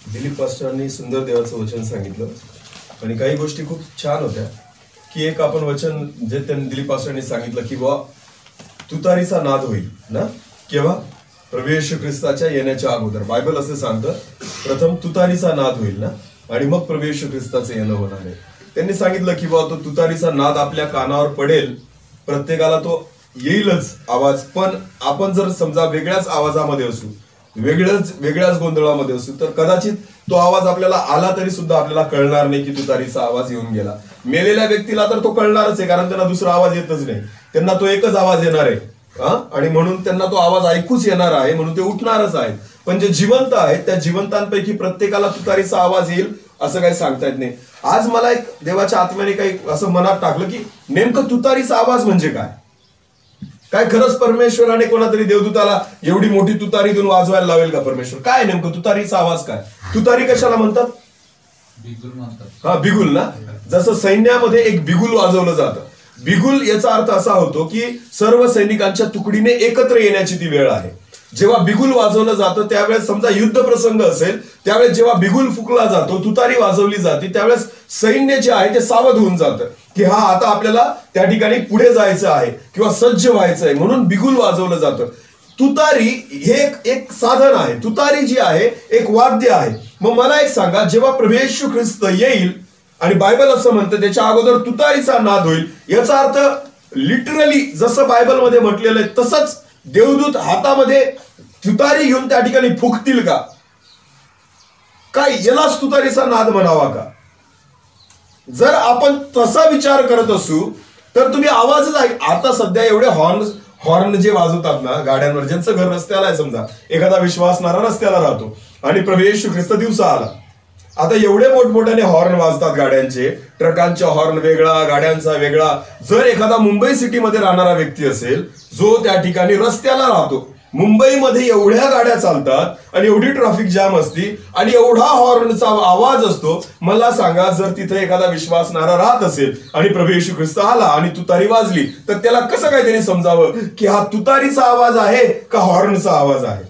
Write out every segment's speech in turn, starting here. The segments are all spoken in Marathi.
दिलीप पास्टरांनी सुंदर देवाचं वचन सांगितलं आणि काही गोष्टी खूप छान होत्या की एक आपण वचन जे त्यांनी दिलीप पास्टरांनी सांगितलं की बुवा तुतारीचा नाद होईल ना केव्हा प्रभू येशू ख्रिस्ताच्या येण्याच्या अगोदर. बायबल असं सांगतं प्रथम तुतारीचा नाद होईल ना आणि मग प्रभू येशू ख्रिस्ताचं येणं होणार आहे. त्यांनी सांगितलं की बुवा तो तुतारीचा नाद आपल्या कानावर पडेल, प्रत्येकाला तो येईलच आवाज, पण आपण जर समजा वेगळ्याच आवाजामध्ये असू, वेगळ्याच गोंधळामध्ये असू तर कदाचित तो आवाज आपल्याला आला तरी सुद्धा आपल्याला कळणार नाही की तुतारीचा आवाज येऊन गेला. मेलेल्या व्यक्तीला तर तो कळणारच आहे, कारण त्यांना दुसरा आवाज येतच नाही, त्यांना तो एकच आवाज येणार आहे आणि म्हणून त्यांना तो आवाज ऐकूच येणार आहे, म्हणून ते उठणारच आहेत. पण जे जिवंत आहेत त्या जिवंतांपैकी प्रत्येकाला तुतारीचा आवाज येईल असं काही सांगता येत नाही. आज मला एक देवाच्या आत्म्याने काही असं मनात टाकलं की नेमकं तुतारीचा आवाज म्हणजे काय. काय खरंच परमेश्वराने कोणातरी देवदूताला एवढी मोठी तुतारी देऊन वाजवायला लावेल का परमेश्वर? काय नेमकं तुतारीचा आवाज काय? तुतारी कशाला म्हणतात? बिगुल म्हणतात. हा, बिगुल ना. जसं सैन्यामध्ये एक बिगुल वाजवलं जातं. बिगुल याचा अर्थ असा होतो की सर्व सैनिकांच्या तुकडीने एकत्र येण्याची ती वेळ आहे. जेव्हा बिगुल वाजवलं जातं त्यावेळेस समजा युद्ध प्रसंग असेल त्यावेळेस जेव्हा बिगुल फुकला जातो, तुतारी वाजवली जाते, त्यावेळेस सैन्य जे आहे ते सावध होऊन जातं की हा आता आपल्याला त्या ठिकाणी पुढे जायचं आहे किंवा सज्ज व्हायचं आहे, म्हणून बिगुल वाजवलं जातं. तुतारी हे एक साधन आहे, तुतारी जी आहे एक वाद्य आहे. मग मला एक सांगा, जेव्हा प्रभू येशू ख्रिस्त येईल आणि बायबल असं म्हणतं त्याच्या अगोदर तुतारीचा नाद होईल, याचा अर्थ लिटरली जसं बायबलमध्ये म्हटलेलं आहे तसंच देवदूत हातामध्ये तुतारी घेऊन त्या ठिकाणी फुकतील का? काय यालाच तुतारीचा नाद म्हणावा का? जर आपण तसा विचार करत असू तर तुम्ही आवाजच आता सध्या एवढे हॉर्न जे वाजवतात ना गाड्यांवर, ज्यांचं घर रस्त्याला आहे, समजा एखादा विश्वासणारा रस्त्याला राहतो आणि प्रभू येशू ख्रिस्त दिवसा आला, आता एवढे मोठमोठ्याने हॉर्न वाजतात गाड्यांचे, ट्रकांचा हॉर्न वेगळा, गाड्यांचा वेगळा. जर एखादा मुंबई सिटीमध्ये राहणारा व्यक्ती असेल जो त्या ठिकाणी रस्त्याला राहतो, मुंबईमध्ये एवढ्या गाड्या चालतात आणि एवढी ट्रॅफिक जाम असती आणि एवढा हॉर्नचा आवाज असतो, मला सांगा जर तिथे एखादा विश्वासणारा राहत असेल आणि प्रभू येशू ख्रिस्त आला आणि तुतारी वाजली तर त्याला कसं काय त्यांनी समजावं की हा तुतारीचा आवाज आहे का हॉर्नचा आवाज आहे?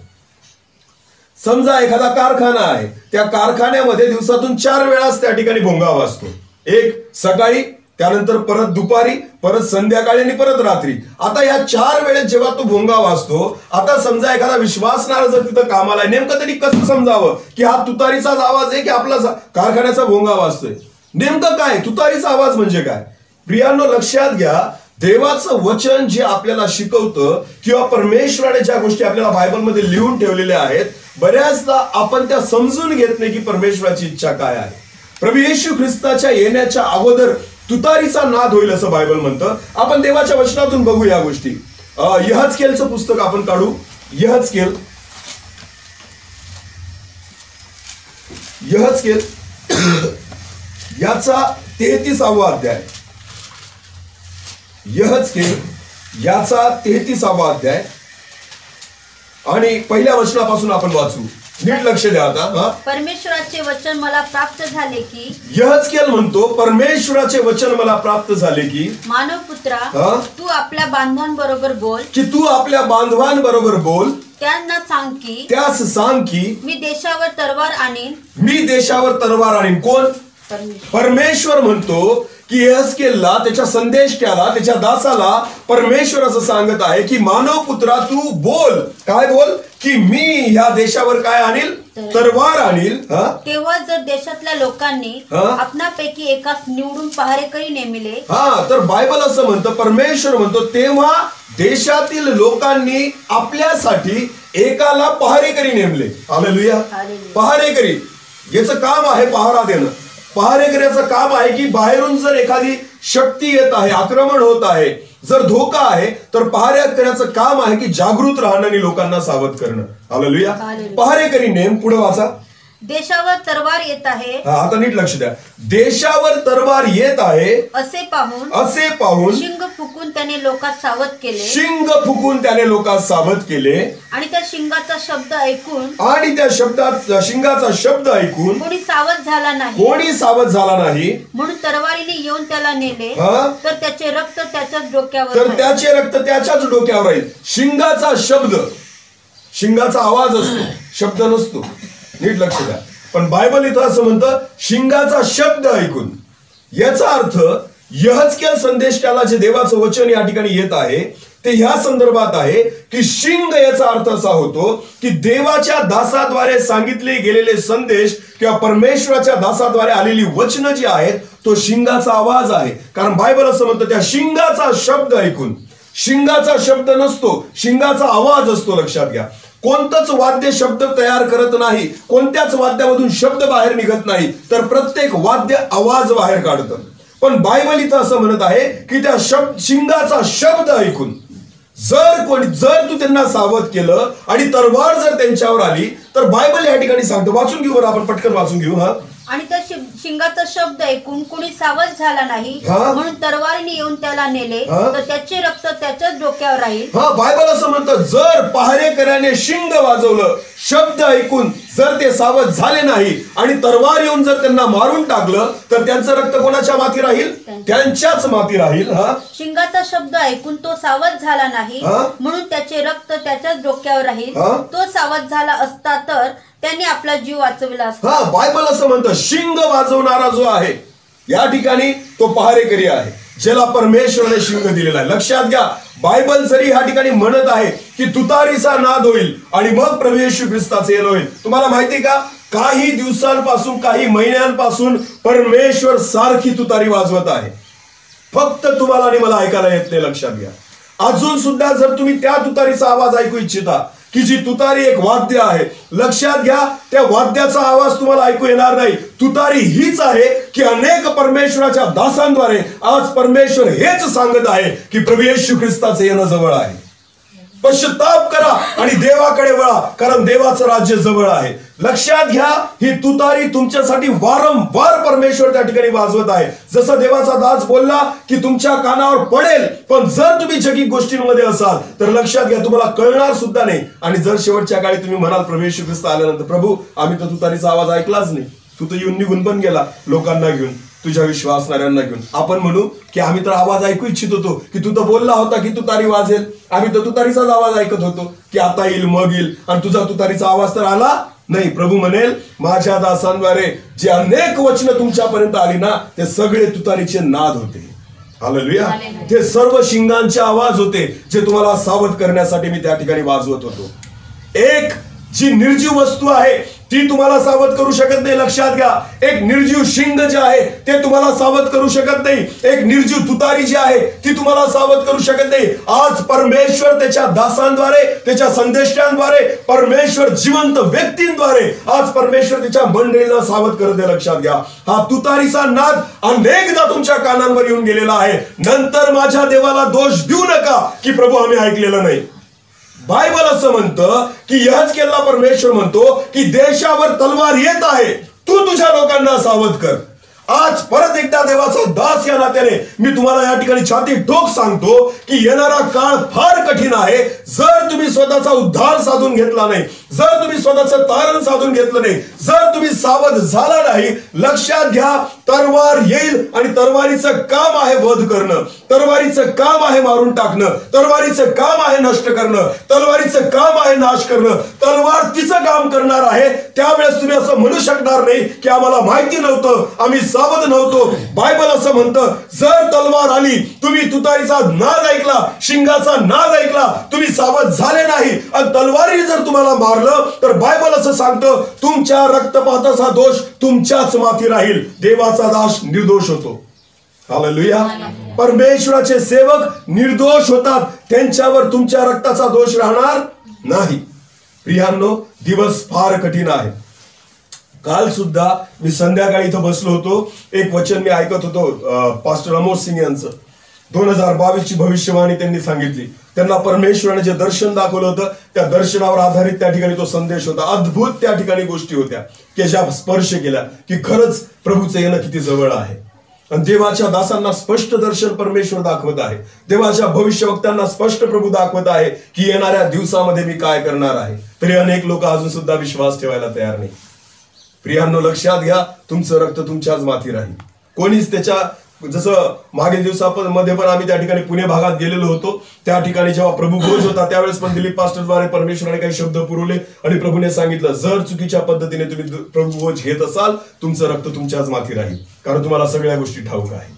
समजा एखादा कारखाना आहे, त्या कारखान्यामध्ये दिवसातून 4 वेळाच त्या ठिकाणी भोंगा वाजतो. एक सकाळी, त्यानंतर परत दुपारी, परत संध्याकाळी आणि परत रात्री. आता या 4 वेळेत जेव्हा तो भोंगा वाजतो, आता समजा एखादा विश्वासणारा जर तिथं कामाला आहे, नेमकं त्यांनी कसं समजावं की हा तुतारीचाच आवाज आहे की आपला कारखान्याचा भोंगा वाजतोय? नेमकं काय तुतारीचा आवाज म्हणजे काय? प्रियांनो लक्षात घ्या, देवाचं वचन जे आपल्याला शिकवतं किंवा परमेश्वराने ज्या गोष्टी आपल्याला बायबलमध्ये लिहून ठेवलेल्या आहेत, बऱ्याचदा आपण त्या समजून घेत नाही की परमेश्वराची इच्छा काय आहे. प्रभू येशू ख्रिस्ताच्या येण्याच्या अगोदर तुतारीचा नाद होईल असं बायबल म्हणतं. आपण देवाच्या वचनातून बघू या गोष्टी. यहजकेलचं पुस्तक आपण काढू. यहजकेल याचा 33वा अध्याय. यहजकेल याचा 33वा अध्याय आणि पहिल्या वचनापासून आपण वाचू. नीट लक्ष द्या आता. परमेश्वराचे वचन मला प्राप्त झाले की, यहजकेल म्हणतो परमेश्वराचे वचन मला प्राप्त झाले की, मानव पुत्रा तू आपल्या बांधवांबरोबर बोल, की तू आपल्या बांधवांबरोबर बोल, त्यांना सांग की, त्यास सांग की मी देशावर तरवार आणीन. मी देशावर तरवार आणीन. कोण? परमेश्वर म्हणतो की यहजकेलला, त्याच्या संदेशक्याला, त्याच्या दासाला परमेश्वर असं सांगत आहे की मानव पुत्रा तू बोल. काय बोल? की मी ह्या देशावर काय आणील? तरवार आणील. तेव्हा जर देशातल्या लोकांनी आपणापैकी एकास निवडून पहारेकरी नेमिले. तर बायबल असं म्हणतं, परमेश्वर म्हणतो तेव्हा देशातील लोकांनी आपल्यासाठी एकाला पहारेकरी नेमले. हालेलुया. पहारेकरी याचं काम आहे पहारा देणं. पहारेकऱ्याचं काम आहे की बाहेरून जर एखादी शक्ती येत आहे, आक्रमण होत आहे, जर धोका आहे, तर पहारेकऱ्याचं काम आहे की जागृत राहणं आणि लोकांना सावध करणं. हालेलुया. पहारेकरी नेम. पुढे वाचा. देशावर तरवार येत आहे. आता नीट लक्ष द्या. देशावर तरवार येत आहे असे पाहून शिंग फुकून त्याने लोकात सावध केले. शिंग फुकून त्याने लोकात सावध केले. आणि त्या शिंगाचा शब्द ऐकून, शिंगाचा शब्द ऐकून कोणी सावध झाला नाही. म्हणून तरवारीने येऊन त्याला नेले. तर त्याचे रक्त त्याच्याच डोक्यावर राहील. शिंगाचा शब्द, शिंगाचा आवाज असतो, शब्द नसतो. नीट लक्ष द्या. पण बायबल इथं असं म्हणतं शिंगाचा शब्द ऐकून. याचा अर्थ यहजकेल संदेश त्याला जे देवाचं वचन या ठिकाणी येत आहे ते ह्या संदर्भात आहे की शिंग याचा अर्थ असा होतो की देवाच्या दासाद्वारे सांगितले गेलेले संदेश किंवा परमेश्वराच्या दासाद्वारे आलेली वचनं जी आहेत तो शिंगाचा आवाज आहे. कारण बायबल असं म्हणतं त्या शिंगाचा शब्द ऐकून. शिंगाचा शब्द नसतो, शिंगाचा आवाज असतो. लक्षात घ्या, कोणतंच वाद्य शब्द तयार करत नाही, कोणत्याच वाद्यामधून शब्द बाहेर निघत नाही, तर प्रत्येक वाद्य आवाज बाहेर काढतं. पण बायबल इथं असं म्हणत आहे की त्या शिंगाचा शब्द ऐकून जर तू त्यांना सावध केलं आणि तलवार जर त्यांच्यावर आली तर बायबल या ठिकाणी सांगतो, वाचून घेऊ बरं, आपण पटकन वाचून घेऊ. हा, आणि त्या शिंगाचा शब्द ऐकून कोणी सावध झाला नाही म्हणून तरवारीने येऊन त्याला नेले तर त्याचे रक्त त्याच्याच डोक्यावर राहील. हा, बायबल असं म्हणतं जर पहारेकऱ्याने शिंग वाजवलं, शब्द ऐकून जर ते सावध झाले नाही आणि तरवार येऊन जर त्यांना मारून टाकलं तर त्यांचं रक्त कोणाच्या माथी राहील? त्यांच्याच माथी राहील. हा, शिंगाचा शब्द ऐकून तो सावध झाला नाही म्हणून त्याचे रक्त त्याच्याच डोक्यावर राहील. तो सावध झाला असता तर त्यांनी आपला जीव वाचवला असता. हा, बायबल असं म्हणतं शिंग वाजवणारा जो आहे या ठिकाणी तो पहारेकरी आहे, ज्याला परमेश्वराने शिंग दिलेला आहे. लक्षात घ्या, बायबल जरी ह्या ठिकाणी म्हणत आहे की तुतारीचा नाद होईल आणि मग प्रभू येशू ख्रिस्ताचे येणं होईल, तुम्हाला माहिती का काही दिवसांपासून काही महिन्यांपासून परमेश्वर सारखी तुतारी वाजवत आहे. फक्त तुम्हाला आणि मला ऐकायला येत नाही. लक्षात घ्या, अजून सुद्धा जर तुम्ही त्या तुतारीचा आवाज ऐकू इच्छिता की जी तुतारी एक वाद्य आहे, लक्षात घ्या त्या वाद्याचा आवाज तुम्हाला ऐकू येणार नाही. तुतारी हीच आहे की अनेक परमेश्वराच्या दासांद्वारे आज परमेश्वर हेच सांगत आहे की प्रभू येशू ख्रिस्ताचे येणं जवळ आहे. पश्चाताप करा आणि देवाकडे वळा, कारण देवाचं राज्य जवळ आहे. लक्षात घ्या, ही तुतारी तुमच्यासाठी वारंवार परमेश्वर त्या ठिकाणी वाजवत आहे. जसं देवाचा दास बोलला की तुमच्या कानावर पडेल, पण जर तुम्ही जगी गोष्टींमध्ये असाल तर लक्षात घ्या तुम्हाला कळणार सुद्धा नाही. आणि जर शेवटच्या काळी तुम्ही म्हणाल प्रभू येशू ख्रिस्त आल्यानंतर, प्रभू आम्ही तर तुतारीचा आवाज ऐकलाच नाही, तू तर येऊन निघून पण गेला लोकांना घेऊन, तुझ्या विश्वासणाऱ्यांना घेऊन. आपण म्हणू की आम्ही तर आवाज ऐकू इच्छित होतो की तू तर बोलला होता की तुतारी वाजेल, आम्ही तर तुतारीचाच आवाज ऐकत होतो की आता येईल मग येईल, आणि तुझा तुतारीचा आवाज तर आला नाही. प्रभू म्हणेल माझ्या दासांद्वारे जे अनेक वचनं तुमच्यापर्यंत आली ना ते सगळे तुतारीचे नाद होते. हालेलुया, ते सर्व शिंगांचे आवाज होते जे तुम्हाला सावध करण्यासाठी मी त्या ठिकाणी वाजवत होतो. एक जी निर्जीव वस्तू आहे ती तुम्हाला सावध करू शकत नाही. लक्षात घ्या, एक निर्जीव शिंग जे आहे ते तुम्हाला सावध करू शकत नाही. एक निर्जीव तुतारी जी आहे ती तुम्हाला सावध करू शकत नाही. आज परमेश्वर त्याच्या दासांद्वारे, त्याच्या संदेशांद्वारे, परमेश्वर जिवंत व्यक्तींद्वारे आज परमेश्वर त्याच्या मंडळीला सावध करत आहे. लक्षात घ्या, हा तुतारीचा नाद अनेकदा तुमच्या कानांवर येऊन गेलेला आहे. नंतर माझ्या देवाला दोष देऊ नका की प्रभू आम्ही ऐकलेलं नाही. बायबल असं म्हणतं की यहजकेलला परमेश्वर म्हणतो की देशावर तलवार येत आहे, तू तुझ्या लोकांना सावध कर. आज परत एकदा देवाचा दास या नात्याने मी तुम्हाला या ठिकाणी छाती ठोक सांगतो की येणारा काळ फार कठीण आहे. जर तुम्ही स्वतःचा उद्धार साधून घेतला नाही, जर तुम्ही स्वतःचं तारण साधून घेतलं नाही, जर तुम्ही सावध झाला नाही, लक्षात घ्या तरवार येईल आणि तरवारीचं काम आहे वध करणं, तरवारीचं काम आहे मारून टाकणं, तरवारीचं काम आहे नष्ट करणं, तरवारीचं काम आहे नाश करणं. तलवार तिचं काम करणार आहे. त्यावेळेस तुम्ही असं म्हणू शकणार नाही की आम्हाला माहिती नव्हतं, आम्ही सावध नव्हतो. बायबल असं म्हणतं जर तलवार आली, तुम्ही तुतारीचा नाद ऐकला, शिंगाचा नाद ऐकला, तुम्ही सावध झाले नाही आणि तलवारीने जर तुम्हाला मारलं तर बायबल असं सांगतं तुमच्या रक्तपाताचा दोष तुमच्याच माथी राहील. देवाचा दास निर्दोष होतो. हालेलुया, परमेश्वराचे सेवक निर्दोष होतात, त्यांच्यावर तुमच्या रक्ताचा दोष राहणार नाही. प्रियांनो, दिवस फार कठीण आहे. काल सुद्धा मी संध्याकाळी इथं बसलो होतो, एक वचन मी ऐकत होतो पास्टर अमोद सिंग यांचं. 2022 ची भविष्यवाणी त्यांनी सांगितली. त्यांना परमेश्वराने जे दर्शन दाखवलं होतं त्या दर्शनावर आधारित त्या ठिकाणी तो संदेश होता. अद्भुत त्या ठिकाणी गोष्टी होत्या की ज्या स्पर्श केल्या की खरंच प्रभूचं येणं किती जवळ आहे. आणि देवाच्या दासांना स्पष्ट दर्शन परमेश्वर दाखवत आहे. देवाच्या भविष्यवक्त्यांना स्पष्ट प्रभू दाखवत आहे की येणाऱ्या दिवसामध्ये मी काय करणार आहे. तरी अनेक लोक अजून सुद्धा विश्वास ठेवायला तयार नाही. प्रियांनो, लक्षात घ्या तुमचं रक्त तुमच्याच माथी राहील. कोणीच त्याच्या जसं मागील दिवसामध्ये पण आम्ही त्या ठिकाणी पुणे भागात गेलेलो होतो, त्या ठिकाणी जेव्हा प्रभू भोज होता त्यावेळेस पण दिलीप पास्टरद्वारे परमेश्वराने काही शब्द पुरवले आणि प्रभूने सांगितलं, जर चुकीच्या पद्धतीने तुम्ही प्रभू भोज घेत असाल तुमचं रक्त तुमच्याच माथी राहील, कारण तुम्हाला सगळ्या गोष्टी ठाऊक आहे.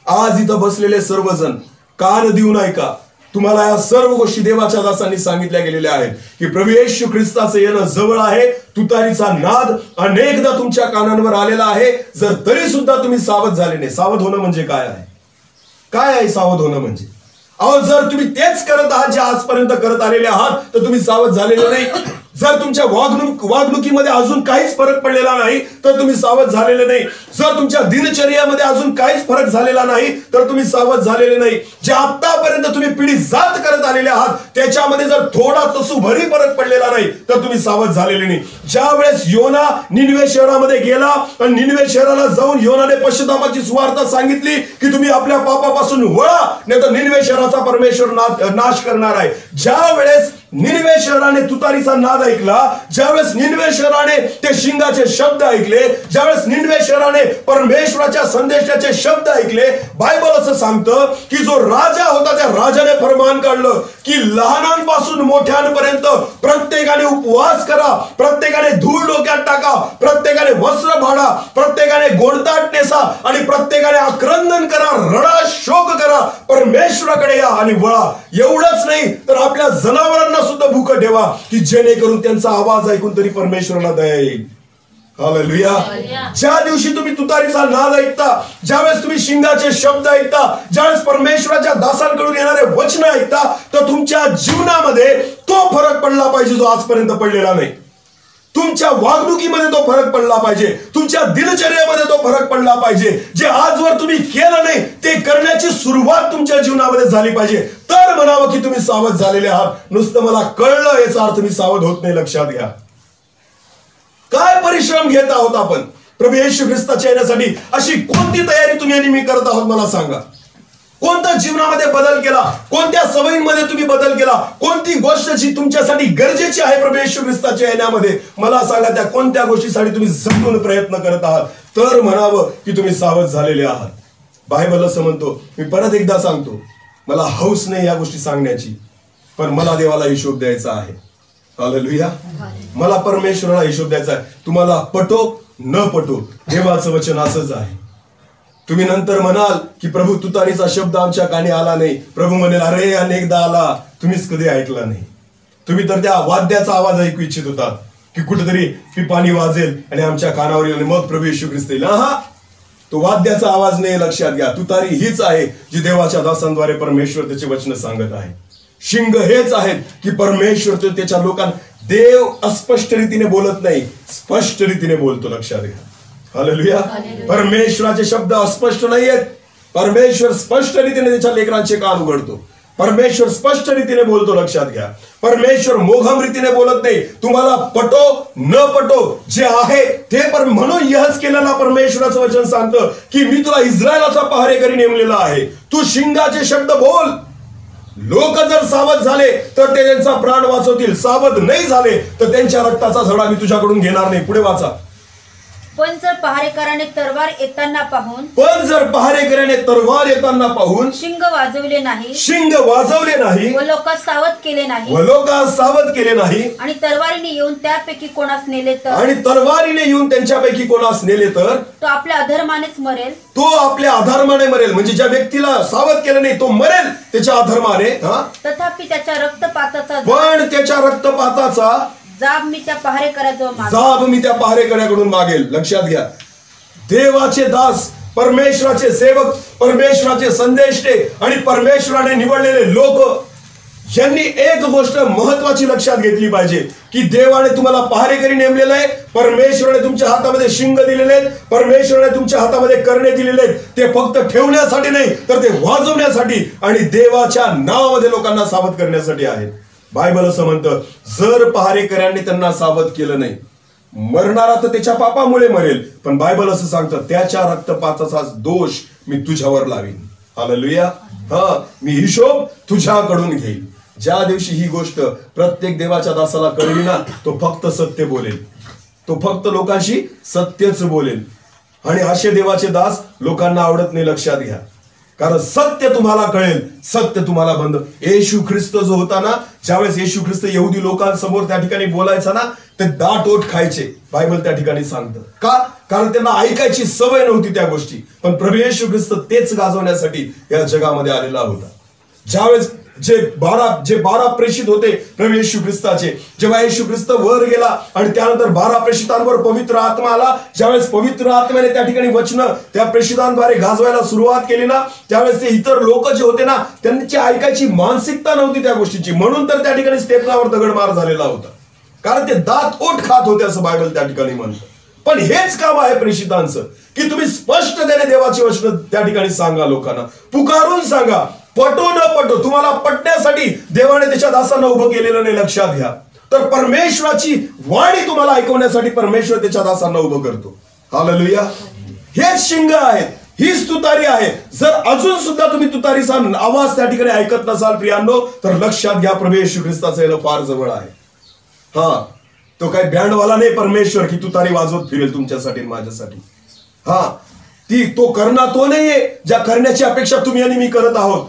आज इथं बसलेले सर्वजण कान देऊन ऐका, तुम्हाला या सर्व गोष्टी देवाच्या दासांनी सांगितल्या गेलेल्या आहेत की प्रभू येशू ख्रिस्ताचं येणं जवळ आहे. तुतारीचा नाद अनेकदा तुमच्या कानांवर आलेला आहे, जर तरी सुद्धा तुम्ही सावध झाले नाही. सावध होणं म्हणजे काय आहे? काय आहे सावध होणं म्हणजे? अहो, जर तुम्ही तेच करत आहात जे आजपर्यंत करत आलेले आहात तर तुम्ही सावध झालेले नाही. जर तुमच्या वागणुकीमध्ये अजून काहीच फरक पडलेला नाही तर तुम्ही सावध झालेले नाही. जर तुमच्या दिनचर्यामध्ये अजून काहीच फरक झालेला नाही तर तुम्ही सावध झालेले नाही. जे आतापर्यंत तुम्ही पिढी जात करत आलेले आहात त्याच्यामध्ये जर थोडा तसूभरही फरक पडलेला नाही तर तुम्ही सावध झालेले नाही. ज्या वेळेस योना निनवे शहरामध्ये गेला आणि निनवे शहराला जाऊन योनाने पश्चातापाची सुवार्ता सांगितली की तुम्ही आपल्या पापापासून वळा, नाही तर निनवे शहराचा परमेश्वर नाश करणार आहे. ज्या वेळेस निनवे शहराने तुतारीचा नाद ऐकला, ज्यावेळेस निनवे शहराने ते शिंगाचे शब्द ऐकले, ज्यावेळेस निनवे शहराने परमेश्वराच्या संदेशाचे शब्द ऐकले, बायबल असं सांगतं की जो राजा होता त्या राजाने फरमान काढलं की लहानांपासून मोठ्यांपर्यंत प्रत्येकाने उपवास करा, प्रत्येकाने धूळ डोक्यात टाका, प्रत्येकाने वस्त्र फाडा, प्रत्येकाने गोंडताट नेसा आणि प्रत्येकाने आक्रंदन करा, रडा, शोक करा, परमेश्वराकडे या आणि वळा. एवढंच नाही तर आपल्या जनावरांना सुद्धा भूक ठेवा की जेणेकरून त्यांचा आवाज ऐकून तरी परमेश्वराला दया येईल. हालेलुया. ज्या दिवशी तुम्ही तुतारीचा नाद ऐकता, ज्यावेळेस तुम्ही शिंगाचे शब्द ऐकता, ज्यावेळेस परमेश्वराच्या दासांकडून येणारे वचन ऐकता, तर तुमच्या जीवनामध्ये तो फरक पडला पाहिजे जो आजपर्यंत पडलेला नाही. तुमच्या वागणुकीमध्ये तो फरक पडला पाहिजे, तुमच्या दिनचर्यामध्ये तो फरक पडला पाहिजे. जे आजवर तुम्ही केलं नाही ते करण्याची सुरुवात तुमच्या जीवनामध्ये झाली पाहिजे, तर म्हणावं की तुम्ही सावध झालेले आहात. नुसतं मला कळलं याचा अर्थ मी सावध होत नाही. लक्षात घ्या, काय परिश्रम घेत आहोत आपण प्रभू येशू ख्रिस्ताच्या येण्यासाठी. अशी कोणती तयारी तुम्ही आणि मी करत आहोत मला सांगा. कोणत्या जीवनामध्ये बदल केला, कोणत्या सवयींमध्ये तुम्ही बदल केला, कोणती गोष्ट जी तुमच्यासाठी गरजेची आहे प्रभू येशू ख्रिस्ताच्या येण्यामध्ये मला सांगा. त्या कोणत्या गोष्टीसाठी तुम्ही जमून प्रयत्न करत आहात, तर म्हणावं की तुम्ही सावध झालेले आहात. बायबल असं म्हणतो, मी परत एकदा सांगतो, मला हौस नाही या गोष्टी सांगण्याची, पण मला देवाला हिशोब द्यायचा आहे. हालेलुया. मला परमेश्वराला हिशोब द्यायचा आहे. तुम्हाला पटो न पटो देवाचं वचन असंच आहे. तुम्ही नंतर म्हणाल की प्रभू तुतारीचा शब्द आमच्या कानी आला नाही. प्रभू म्हणेल, अरे अनेकदा आला, तुम्हीच कधी ऐकला नाही. तुम्ही तर त्या वाद्याचा आवाज ऐकू इच्छित होतात की कुठेतरी पिपाणी वाजेल आणि आमच्या कानावर येईल आणि मग प्रभू येशू ख्रिस्त येईल. तो वाद्याचा आवाज नाही. लक्षात घ्या, तुतारी हीच आहे जी देवाच्या दासांद्वारे परमेश्वर त्याचे वचन सांगत आहे. शिंग हेच आहेत की परमेश्वर त्याच्या लोकांना, देव अस्पष्ट रीतीने बोलत नाही, स्पष्ट रीतीने बोलतो. लक्षात घ्या. हालेलुया. परमेश्वराचे शब्द अस्पष्ट नाही आहेत. परमेश्वर स्पष्ट रीतीने त्याच्या लेकरांचे कान उघडतो. परमेश्वर स्पष्ट रीतीने बोलतो. लक्षात घ्या, परमेश्वर मोघम रीतीने बोलत नाही. तुम्हाला पटो न पटो जे आहे ते पण. म्हणून यहेजकेलला परमेश्वराचं वचन सांगतं की मी तुला इस्रायलाचा पहारेकरी नेमलेला आहे. तू शिंगाचे शब्द बोल. लोक जर सावध झाले तर ते त्यांचा प्राण वाचवतील, सावध नाही झाले तर त्यांच्या रक्ताचा झडा मी तुझ्याकडून घेणार नाही. पुढे वाचा. पण जर पहारेकराने तरवार येताना पाहून शिंग वाजवले नाही व लोकांस सावध केले नाही आणि तरवारीने येऊन त्यापैकी कोणास नेले त्यांच्यापैकी कोणास नेले तर तो आपल्या अधर्माने मरेल. म्हणजे ज्या व्यक्तीला सावध केलं नाही तो मरेल त्याच्या अधर्माने. तथापि त्याच्या रक्तपाताचा जाब मी त्या पहारेकऱ्याकडून मागेल. लक्षात घ्या, देवाचे दास, परमेश्वराचे सेवक, परमेश्वराचे संदेष्टे आणि परमेश्वराने निवडलेले लोक यांनी एक गोष्ट महत्वाची लक्षात घेतली पाहिजे की देवाने तुम्हाला पहारेकरी नेमलेलं आहे. परमेश्वराने तुमच्या हातामध्ये शिंग दिलेले आहेत. परमेश्वराने तुमच्या हातामध्ये करणे दिलेले आहेत. ते फक्त ठेवण्यासाठी नाही तर ते वाजवण्यासाठी आणि देवाच्या नावामध्ये लोकांना सावध करण्यासाठी आहेत. बायबल असं म्हणतं, जर पहारेकऱ्यांनी त्यांना सावध केलं नाही, मरणारा तर त्याच्या पापामुळे मरेल, पण बायबल असं सांगतं त्याच्या रक्तपाताचा दोष मी तुझ्यावर लावीन. हालेलुया. मी हिशोब तुझ्याकडून घेईन. ज्या दिवशी ही गोष्ट प्रत्येक देवाच्या दासाला कळली ना, तो फक्त सत्य बोलेल, तो फक्त लोकांशी सत्यच बोलेल. आणि असे देवाचे दास लोकांना आवडत नाही, लक्षात घ्या. कारण सत्य तुम्हाला कळेल, सत्य तुम्हाला बंद. येशू ख्रिस्त जो होता ना, ज्यावेळेस येशू ख्रिस्त यहुदी लोकांसमोर त्या ठिकाणी बोलायचा ना, ते दाट ओठ खायचे, बायबल त्या ठिकाणी सांगतं. का? कारण त्यांना ऐकायची सवय नव्हती त्या गोष्टी. पण प्रभू येशू ख्रिस्त तेच गाजवण्यासाठी या जगामध्ये आलेला होता. ज्यावेळेस जे बारा प्रेषित होते प्रभू येशू ख्रिस्ताचे, जेव्हा येशू ख्रिस्त वर गेला आणि त्यानंतर 12 प्रेषितांवर पवित्र आत्मा आला, ज्यावेळेस पवित्र आत्म्याने त्या ठिकाणी वचन त्या प्रेषितांद्वारे गाजवायला सुरुवात केली ना, त्यावेळेस ते इतर लोक जे होते ना, त्यांची ऐकायची मानसिकता नव्हती त्या गोष्टीची. म्हणून तर त्या ठिकाणी स्टेपनावर दगडमार झालेला होता, कारण ते दात ओठ खात होते असं बायबल त्या ठिकाणी म्हणतं. पण हेच काम आहे प्रेषितांचं, की तुम्ही स्पष्टतेने देवाची वचन त्या ठिकाणी सांगा, लोकांना पुकारून सांगा. पटो न पटो, तुम्हाला पटण्यासाठी देवाने त्याच्या दासांना उभं केलेलं नाही, लक्षात घ्या. तर परमेश्वराची वाणी तुम्हाला ऐकवण्यासाठी परमेश्वर त्याच्या दासांना उभं करतो. हालेलुया. हेच शिंग आहेत, हीच तुतारी आहे. जर अजून सुद्धा तुम्ही तुतारीचा आवाज त्या ठिकाणी ऐकत नसाल प्रियांनो, तर लक्षात घ्या प्रभू येशू ख्रिस्ताचं येणं फार जवळ आहे. हा, तो काही बँडवाला नाही परमेश्वर की तुतारी वाजवत फिरेल तुमच्यासाठी माझ्यासाठी. हा, तो करणार तो नाहीये ज्या करण्याची अपेक्षा तुम्ही आणि मी करत आहोत.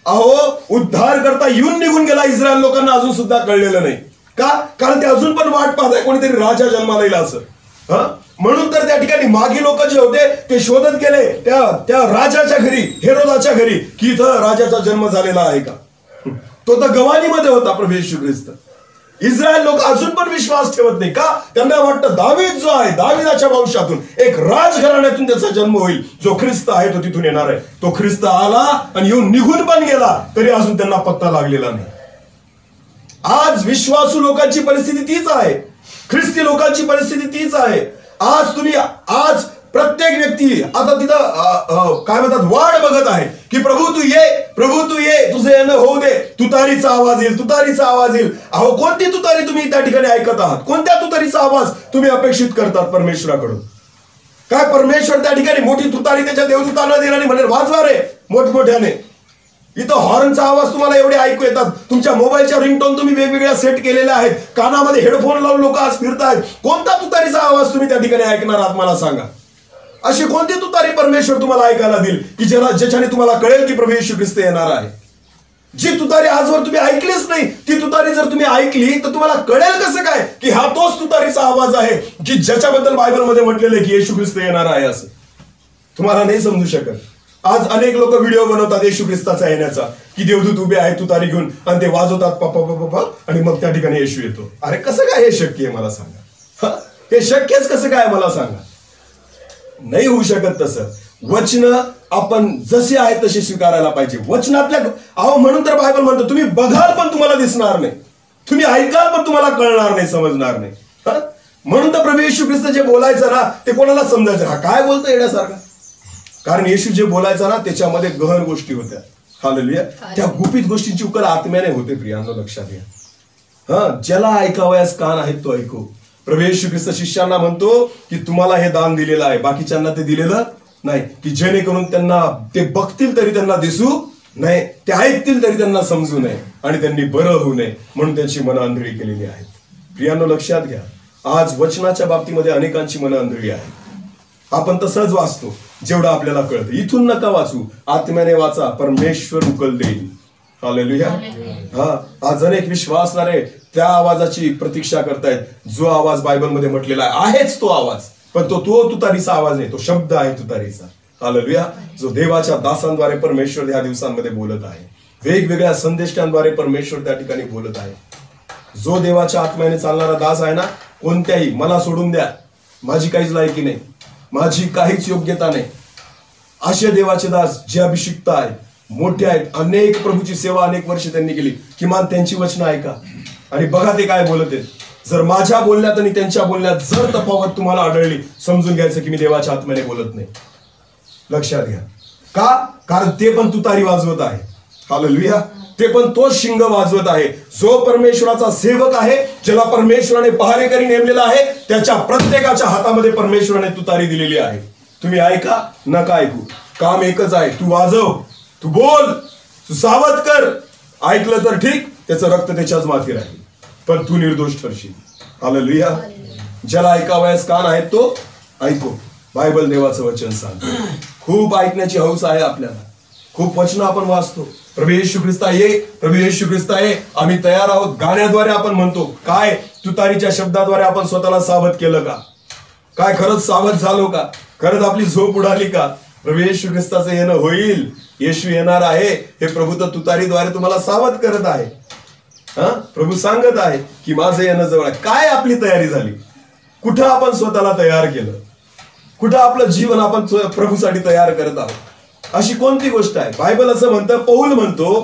अहो, उद्धार करता येऊन निघून गेला, इस्रायल लोकांना अजून सुद्धा कळलेलं नाही. का? कारण ते अजून पण वाट पाहत आहे कोणीतरी राजा जन्माला येईल असं. म्हणून तर त्या ठिकाणी मागी लोक जे होते ते शोधत गेले त्या राजाच्या घरी, हेरोदाच्या घरी, की इथं राजाचा जन्म झालेला आहे का. तो तर गवानीमध्ये होता प्रभू येशू ख्रिस्त. इस्रायल लोक अजून पण विश्वास ठेवत नाही. का? त्यांना वाटतं दावीद जो आहे, दाविदाच्या वंशातून एक राजघराण्यातून त्याचा जन्म होईल, जो ख्रिस्त आहे तो तिथून येणार आहे. तो ख्रिस्त आला आणि येऊन निघून पण गेला, तरी अजून त्यांना पत्ता लागलेला नाही. आज विश्वासू लोकांची परिस्थिती तीच आहे, ख्रिस्ती लोकांची परिस्थिती तीच आहे. आज प्रत्येक व्यक्ती आता तिथं काय म्हणतात, वाट बघत आहे की प्रभू तू ये, प्रभू तू ये, तुझं येणं होऊ दे, तुतारीचा आवाज येईल, तुतारीचा आवाज येईल. अहो, कोणती तुतारी तुम्ही त्या ठिकाणी ऐकत आहात? कोणत्या तुतारीचा आवाज तुम्ही अपेक्षित करतात परमेश्वराकडून? काय परमेश्वर त्या ठिकाणी मोठी तुतारी त्याच्या देवदूतांना दिला आणि म्हणेल वाजवा रे मोठमोठ्याने? इथं हॉर्नचा आवाज तुम्हाला एवढे ऐकू येतात. तुमच्या मोबाईलच्या रिंगटोन तुम्ही वेगवेगळ्या सेट केलेल्या आहेत, कानामध्ये हेडफोन लावून लोक आज फिरतायत. कोणता तुतारीचा आवाज तुम्ही त्या ठिकाणी ऐकणार आहात मला सांगा? अशी कोणती तुतारी परमेश्वर तुम्हाला ऐकायला देईल की ज्याच्याने तुम्हाला कळेल की प्रभू येशू ख्रिस्त येणार आहे? जी तुतारी आजवर तुम्ही ऐकलीच नाही, ती तुतारी जर तुम्ही ऐकली तर तुम्हाला कळेल कसं काय की हा तोच तुतारीचा आवाज आहे की ज्याच्याबद्दल बायबलमध्ये म्हटलेलं आहे की येशू ख्रिस्त येणार आहे असं? तुम्हाला नाही समजू शकत. आज अनेक लोक व्हिडिओ बनवतात येशू ख्रिस्ताचा येण्याचा, की देवदूत उभे आहेत तुतारी घेऊन आणि ते वाजवतात पप्पा आणि मग त्या ठिकाणी येशू येतो. अरे कसं काय हे शक्य आहे मला सांगा? हे शक्यच कसं काय मला सांगा? नाही होऊ शकत तसं. वचन आपण जसे आहेत तसे स्वीकारायला पाहिजे. वचनातल्या म्हणून तर बायबल म्हणतो तुम्ही बघाल पण तुम्हाला दिसणार नाही, तुम्ही ऐकाल पण तुम्हाला कळणार नाही, समजणार नाही. म्हणून तर प्रभू येशू ख्रिस्त जे बोलायचं ना ते कोणाला समजायचं, हा काय बोलतो येण्यासारखा? कारण येशू जे बोलायचं ना त्याच्यामध्ये गहन गोष्टी होत्या. हालेलुया. त्या गुपित गोष्टींची उकल आत्म्याने होते प्रियांनो, लक्षात घ्या. ज्याला ऐकावयास कान आहेत तो ऐकू. प्रभू येशू ख्रिस्त शिष्यांना म्हणतो की तुम्हाला हे दान दिलेलं आहे, बाकीच्यांना ते दिलेलं नाही, की जेणेकरून त्यांना ते बघतील तरी त्यांना दिसू नये, ते ऐकतील तरी त्यांना समजू नये आणि त्यांनी बरं होऊ नये म्हणून त्यांची मनं आंधळी केलेली आहेत. प्रियांनो लक्षात घ्या, आज वचनाच्या बाबतीमध्ये अनेकांची मनं आंधळी आहेत. आपण तसंच वाचतो जेवढं आपल्याला कळतं. इथून नका वाचू, आत्म्याने वाचा, परमेश्वर उकल देईल. हालेलुया. आज अनेक विश्वासणारे त्या आवाजाची प्रतीक्षा करतायत जो आवाज बायबलमध्ये म्हटलेला आहेच तो आवाज, पण तो तुतारीचा आवाज नाही, तो शब्द आहे तुतारीचा. हालेलुया. जो देवाच्या दासांद्वारे परमेश्वर या दिवसांमध्ये बोलत आहे, वेगवेगळ्या संदेशांद्वारे परमेश्वर त्या ठिकाणी बोलत आहे. जो देवाच्या आत्म्याने चालणारा दास आहे ना, कोणत्याही, मला सोडून द्या, माझी काहीच लायकी नाही, माझी काहीच योग्यता नाही, असे देवाचे दास जे अभिषिक्त आहेत, मोठे आहेत, अनेक प्रभूची सेवा अनेक वर्ष त्यांनी केली, किमान त्यांची वचनं ऐका आणि बघा ते काय बोलत आहेत. जर माझ्या बोलण्यात आणि त्यांच्या बोलण्यात जर तफावत तुम्हाला आढळली, समजून घ्यायचं की मी देवाच्या आत्म्याने बोलत नाही. लक्षात घ्या. का? कारण ते पण तुतारी वाजवत आहे. हालेलुया. ते पण तोच शिंग वाजवत आहे. जो परमेश्वराचा सेवक आहे, ज्याला परमेश्वराने पहारेकरी नेमलेला आहे, त्याच्या प्रत्येकाच्या हातामध्ये परमेश्वराने तुतारी दिलेली आहे. तुम्ही ऐका नका ऐकू, काम एकच आहे, तू वाजव, तू बोल, तू सावध कर. ऐकलं तर ठीक, त्याचं रक्त त्याच्याच माथी राहील, पण तू निर्दोष ठरशील. हालेलुया. ज्याला ऐकावयास कान आहेत तो ऐको. बायबल देवाचं वचन सांगतो. खूप ऐकण्याची हौस आहे आपल्याला, खूप वचन आपण वाचतो. प्रभू येशू ख्रिस्ता ये, प्रभू येशू ख्रिस्ता ये, आम्ही तयार आहोत. गाण्याद्वारे आपण म्हणतो. काय तुतारीच्या शब्दाद्वारे आपण स्वतःला सावध केलं का? काय खरंच सावध झालो का? खरंच आपली झोप उडाली का? प्रभू येशू ख्रिस्ताचं येणं होईल, येशू येणार आहे, हे प्रभू तर तुतारीद्वारे तुम्हाला सावध करत आहे. प्रभू सांगत आहे की माझं येणं जवळ आहे. काय आपली तयारी झाली? कुठं आपण स्वतःला तयार केलं? कुठं आपलं जीवन आपण प्रभूसाठी तयार करत आहोत? अशी कोणती गोष्ट आहे? बायबल असं म्हणतं, पौल म्हणतो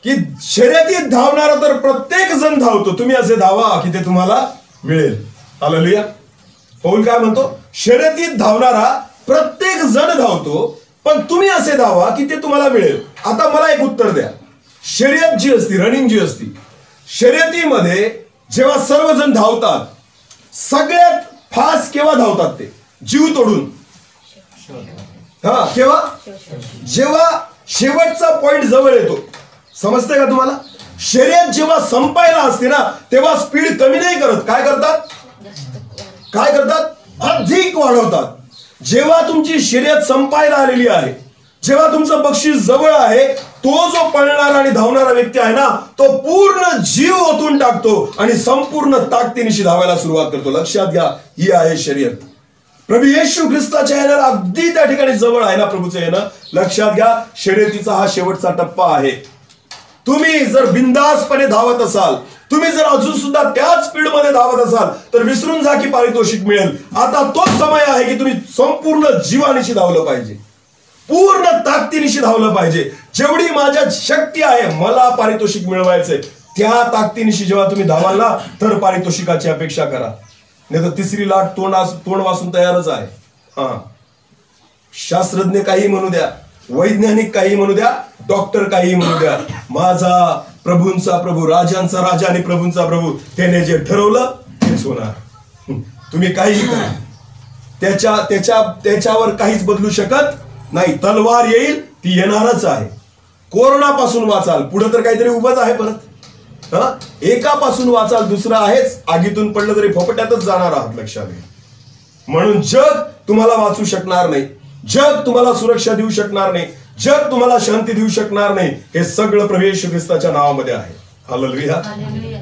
की शर्यतीत धावणारा तर प्रत्येक जण धावतो, तुम्ही असे धावा की ते तुम्हाला मिळेल. हालेलुया. पौल काय म्हणतो? शर्यतीत धावणारा प्रत्येक जण धावतो, पण तुम्ही असे धावा की ते तुम्हाला मिळेल. आता मला एक उत्तर द्या. शर्यत जी असती, रनिंग जी असती, शर्यतीमध्ये जेव्हा सर्वजण धावतात, सगळ्यात फास्ट केव्हा धावतात? ते जीव तोडून. केव्हा? जेव्हा शेवटचा पॉइंट जवळ येतो. समजतंय का तुम्हाला? शर्यत जेव्हा संपायला असते ना, तेव्हा स्पीड कमी नाही करत. काय करतात? काय करतात? अधिक वाढवतात. जेव्हा तुमची शर्यत संपायला आलेली आहे, जेव्हा तुमचं बक्षीस जवळ आहे, तो जो पळणारा आणि धावणारा व्यक्ती आहे ना, तो पूर्ण जीव ओतून टाकतो आणि संपूर्ण ताकदीनिशी धावायला सुरुवात करतो. लक्षात घ्या, ही आहे शर्यत. प्रभू येशू ख्रिस्ताच्या येण्याला अगदी त्या ठिकाणी जवळ आहे ना प्रभूचं येणं. लक्षात घ्या, शर्यतीचा हा शेवटचा टप्पा आहे. तुम्ही जर बिंदासपणे धावत असाल, तुम्ही जर अजून सुद्धा त्याच स्पीड मध्ये धावत असाल, तर विसरून जा की पारितोषिक मिळेल. आता तो समय आहे की तुम्ही संपूर्ण जीवानिशी धावलं पाहिजे, पूर्ण ताकदीनिशी धावलं पाहिजे. जेवढी माझ्यात शक्ती आहे मला पारितोषिक मिळवायचंय, त्या ताकदीनिशी जेव्हा तुम्ही धावाल ना, तर पारितोषिकाची अपेक्षा करा. नाही तर तिसरी लाट तोंड वाचून तयारच आहे. शास्त्रज्ञ काही म्हणू द्या, वैज्ञानिक काही म्हणू द्या, डॉक्टर काही म्हणू द्या, माझा प्रभूंचा प्रभू, राजांचा राजा आणि प्रभूंचा प्रभू, त्याने जे ठरवलं तेच होणार. तुम्ही काही करा, त्याच्यावर काहीच बदलू शकत नाही. तलवार येईल, ती येणारच आहे. कोरोनापासून वाचाल, पुढे तर काहीतरी उभंच आहे परत. एकापासून वाचाल, दुसरा आहेच. आगीतून पडलं तरी फपट्यातच जाणार आहात. लक्षात घ्या. म्हणून जग तुम्हाला वाचू शकणार नाही, जग तुम्हाला सुरक्षा देऊ शकणार नाही, जग तुम्हाला शांती देऊ शकणार नाही. हे सगळं प्रभू येशू ख्रिस्ताच्या नावामध्ये आहे. हालेलुया.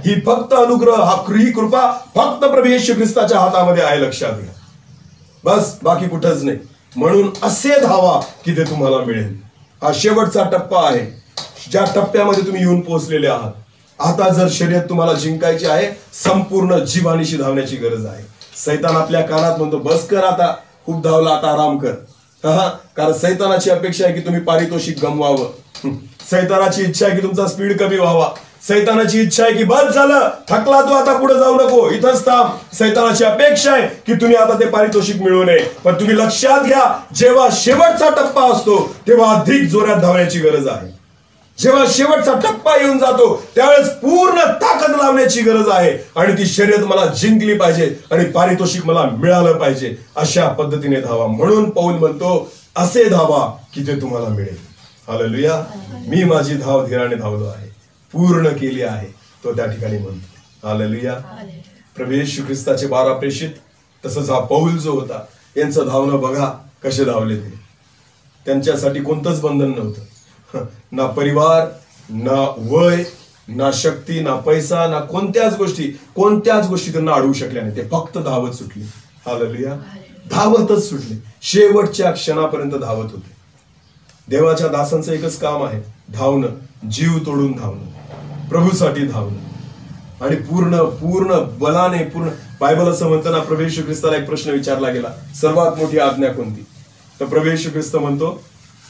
ही फक्त अनुग्रह, ही कृपा फक्त प्रभू येशू ख्रिस्ताच्या हातामध्ये आहे. लक्षात घ्या. बस, बाकी कुठंच नाही. म्हणून असे धावा की ते तुम्हाला मिळेल. हा शेवटचा टप्पा आहे, ज्या टप्प्यामध्ये तुम्ही येऊन पोहोचलेले आहात. आता जर शर्यत तुम्हाला जिंकायची आहे, संपूर्ण जीवानिशी धावण्याची गरज आहे. सैतान आपल्या कानात म्हणतो, बस कर आता, खूप धावला, आता आराम कर. कारण सैतानाची अपेक्षा आहे की तुम्ही पारितोषिक गमवावं. सैतानाची इच्छा आहे की तुमचा स्पीड कमी व्हावा. सैतानाची इच्छा आहे की बस झालं, थकला तू, आता पुढे जाऊ नको, इथंच थांब. सैतानाची अपेक्षा आहे की तुम्ही आता ते पारितोषिक मिळवू नये. पण तुम्ही लक्षात घ्या, जेव्हा शेवटचा टप्पा असतो तेव्हा अधिक जोरात धावण्याची गरज आहे. जेव्हा शेवटचा टप्पा येऊन जातो त्यावेळेस पूर्ण ताकद लावण्याची गरज आहे. आणि ती शर्यत मला जिंकली पाहिजे आणि पारितोषिक मला मिळालं पाहिजे. अशा पद्धतीने धावा. म्हणून पौल म्हणतो, असे धावा की ते तुम्हाला मिळेल. हालेलुया. मी माझी धाव धीराने धावलो आहे, पूर्ण केली आहे, तो त्या ठिकाणी म्हणतो. हालेलुया. प्रभू येशू ख्रिस्ताचे 12 प्रेषित, तसंच हा पौल जो होता, यांचं धावणं बघा कसे धावले ते. त्यांच्यासाठी कोणतंच बंधन नव्हतं. ना परिवार, ना वय, ना शक्ती, ना पैसा, ना कोणत्याच गोष्टी त्यांना अडवू शकल्या नाही. ते फक्त धावत सुटले. हालेलुया. धावतच सुटले, शेवटच्या क्षणापर्यंत धावत होते. देवाच्या दासांचं एकच काम आहे, धावणं, जीव तोडून धावणं, प्रभूसाठी धावणं आणि पूर्ण बलाने. पूर्ण बायबल असं म्हणतं ना, प्रभू येशू ख्रिस्ताला एक प्रश्न विचारला गेला, सर्वात मोठी आज्ञा कोणती? तर प्रभू येशू ख्रिस्त म्हणतो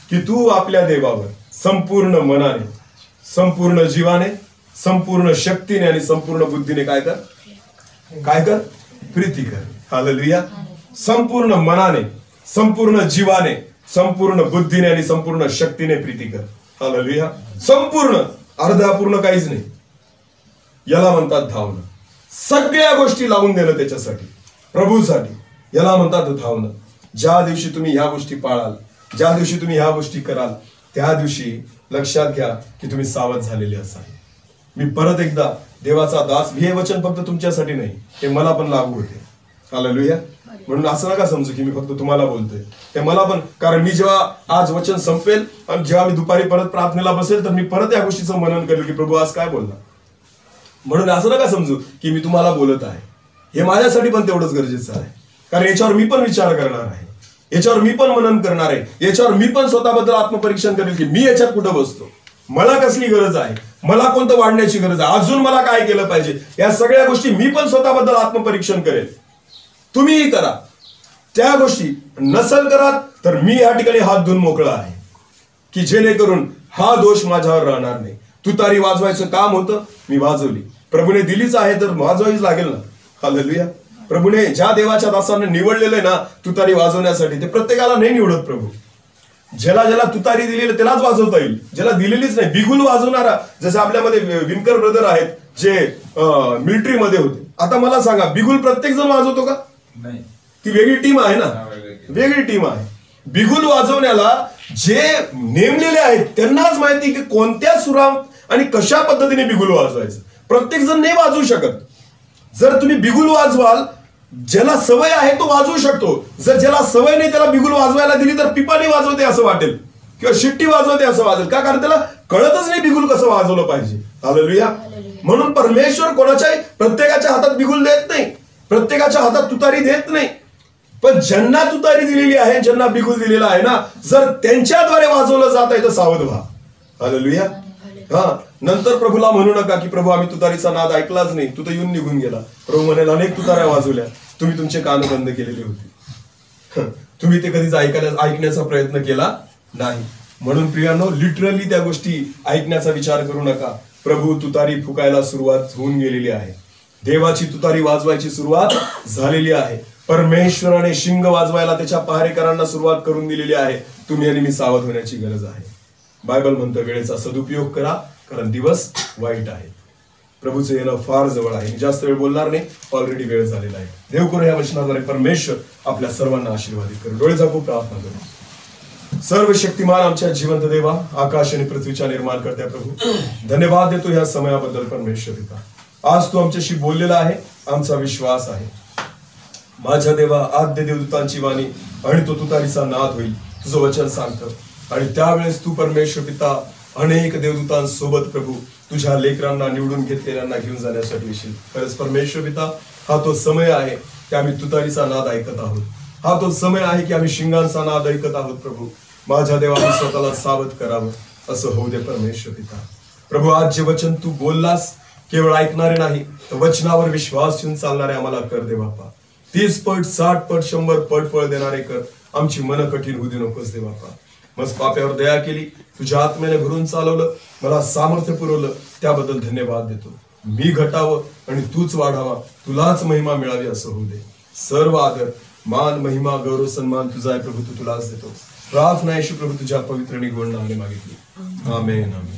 की तू आपल्या देवावर संपूर्ण मनाने, संपूर्ण जीवाने, संपूर्ण शक्तीने आणि संपूर्ण बुद्धीने काय कर? प्रीती कर. हालेलुया. संपूर्ण मनाने, संपूर्ण जीवाने, संपूर्ण बुद्धीने आणि संपूर्ण शक्तीने प्रीती कर. हालेलुया. संपूर्ण, अर्धापूर्ण काहीच नाही. याला म्हणतात धावणं. सगळ्या गोष्टी लावून देणं त्याच्यासाठी, प्रभूसाठी, याला म्हणतात धावणं. ज्या दिवशी तुम्ही ह्या गोष्टी पाळाल, ज्या दिवशी तुम्ही ह्या गोष्टी कराल, त्या दिवशी लक्षात घ्या की तुम्ही सावध झालेले असाल. मी परत एकदा देवाचा दास, हे वचन फक्त तुमच्यासाठी नाही, हे मला पण लागू होते. हालेलुया. म्हणून असं नका समजू की मी फक्त तुम्हाला बोलतोय, ते मला पण, कारण मी जेव्हा आज वचन संपेल आणि जेव्हा मी दुपारी परत प्रार्थनेला बसेल तर मी परत या गोष्टीचं मनन करेल की प्रभू आज काय बोलला. म्हणून असं नका समजू की मी तुम्हाला बोलत आहे, हे माझ्यासाठी पण तेवढंच गरजेचं आहे, कारण याच्यावर मी पण विचार करणार आहे, याच्यावर मी पण मनन करणार आहे, याच्यावर मी पण स्वतःबद्दल आत्मपरीक्षण करेल की मी याच्यात कुठं बसतो, मला कसली गरज आहे, मला कोणतं वाढण्याची गरज आहे, अजून मला काय केलं पाहिजे, या सगळ्या गोष्टी मी पण स्वतःबद्दल आत्मपरीक्षण करेल. तुम्हीही करा. त्या गोष्टी नसल करा तर मी या ठिकाणी हात धुवून मोकळा आहे की जेणेकरून हा दोष माझ्यावर राहणार नाही. तुतारी वाजवायचं काम होतं, मी वाजवली, प्रभूने दिलीच आहे तर वाजवावीच लागेल ना. हालेलुया. प्रभूने ज्या देवाच्या दासांना निवडलेलं आहे ना तुतारी वाजवण्यासाठी, ते प्रत्येकाला नाही निवडत प्रभू. ज्याला ज्याला तुतारी दिलेली त्यालाच वाजवता येईल, ज्याला दिलेलीच नाही. बिगुल वाजवणारा, जसे आपल्यामध्ये विणकर ब्रदर आहेत जे मिलिटरीमध्ये होते. आता मला सांगा, बिगुल प्रत्येक जण वाजवतो का? नाही. ती वेगळी टीम आहे ना, वेगळी टीम आहे. बिगुल वाजवण्याला जे नेमलेले आहेत त्यांनाच माहिती की कोणत्या सुराम आणि कशा पद्धतीने बिगुल वाजवायचं. प्रत्येक जण नाही वाजवू शकत. जर तुम्ही बिगुल वाजवाल, ज्याला सवय आहे तो वाजवू शकतो. जर ज्याला सवय नाही त्याला बिगुल वाजवायला दिली तर पिपाणी वाजवते असं वाटेल किंवा शिट्टी वाजवते असं वाटेल. का? कारण त्याला कळतच नाही बिगुल कसं वाजवलं पाहिजे. हालेलुया. म्हणून परमेश्वर कोणाच्याही प्रत्येकाच्या हातात बिगुल देत नाही, प्रत्येकाच्या हातात तुतारी देत नाही. पण ज्यांना तुतारी दिलेली आहे, ज्यांना बिगुल दिलेला आहे ना, जर त्यांच्याद्वारे वाजवलं जात आहे तर सावध व्हा. हालेलुया. हा, नंतर प्रभूला म्हणू नका की प्रभू आम्ही तुतारीचा नाद ऐकलाच नाही, तू तर येऊन निघून गेला. प्रभू म्हणाल अनेक तुताऱ्या वाजवल्या, तुम्ही तुमचे कान बंद केलेले होते, तुम्ही ते कधीच ऐकण्याचा प्रयत्न केला नाही. म्हणून प्रियानो, लिटरली त्या गोष्टी ऐकण्याचा विचार करू नका. प्रभू तुतारी फुकायला सुरुवात होऊन गेलेली आहे. देवाची तुतारी वाजवायची सुरुवात झालेली आहे. परमेश्वराने शिंग वाजवायला त्याच्या पहारेकरांना सुरुवात करून दिलेली आहे. तुम्ही आणि मी सावध होण्याची गरज आहे. बायबल म्हणतं वेळेचा सदुपयोग करा, कारण दिवस वाईट आहे. प्रभूचं येणं फार जवळ आहे. मी जास्त वेळ बोलणार नाही, ऑलरेडी वेळ झालेला आहे. देव करू या वचनाद्वारे परमेश्वर आपल्या सर्वांना आशीर्वादित करू. डोळे झाकून प्रार्थना करू. सर्व शक्तिमान आमच्या जिवंत देवा, आकाश आणि पृथ्वीच्या निर्माण करत्या प्रभू, धन्यवाद देतो ह्या समयाबद्दल परमेश्वर पिता. आज तू आमच्याशी बोललेला आहे, आमचा विश्वास आहे. माझ्या देवा, आद्य देवदूतांची वाणी आणि तो तुतारीचा नाद होईल, तुझं वचन सांगतं. आणि त्यावेळेस तू परमेश्वर पिता अनेक देवदूतांसोबत प्रभू तुझ्या लेकरांना निवडून घेतलेल्यांना घेऊन जाण्यासाठी येशील. खरंच परमेश्वर पिता, हा तो समय आहे की आम्ही तुतारीचा नाद ऐकत आहोत. हा तो समय आहे की आम्ही शिंगांचा नाद ऐकत आहोत. प्रभू माझ्या देवाने स्वतःला सावध करावं असं होऊ दे परमेश्वर पिता. प्रभू आज जे वचन तू बोललास, केवळ ऐकणारे नाही तर वचनावर विश्वास ठेवून चालणारे आम्हाला कर दे बाप्पा. 30 पट 60 पट 100 पट फळ देणारे कर. आमची मन कठीण होऊ दे नकोस दे बाप्पा. मग पाप्यावर दया केली, तुझ्या आत्म्याने भरून चालवलं, मला सामर्थ्य पुरवलं, त्याबद्दल धन्यवाद देतो. मी घटावं आणि तूच वाढावा, तुलाच महिमा मिळावी असं होऊ दे. सर्व आदर, मान, महिमा, गौरव, सन्मान तुझा आहे प्रभू, तू तुलाच देतो. प्रार्थना येशू प्रभू तुझ्या पवित्र निगोड नावाने मागितली. आमेन आमेन.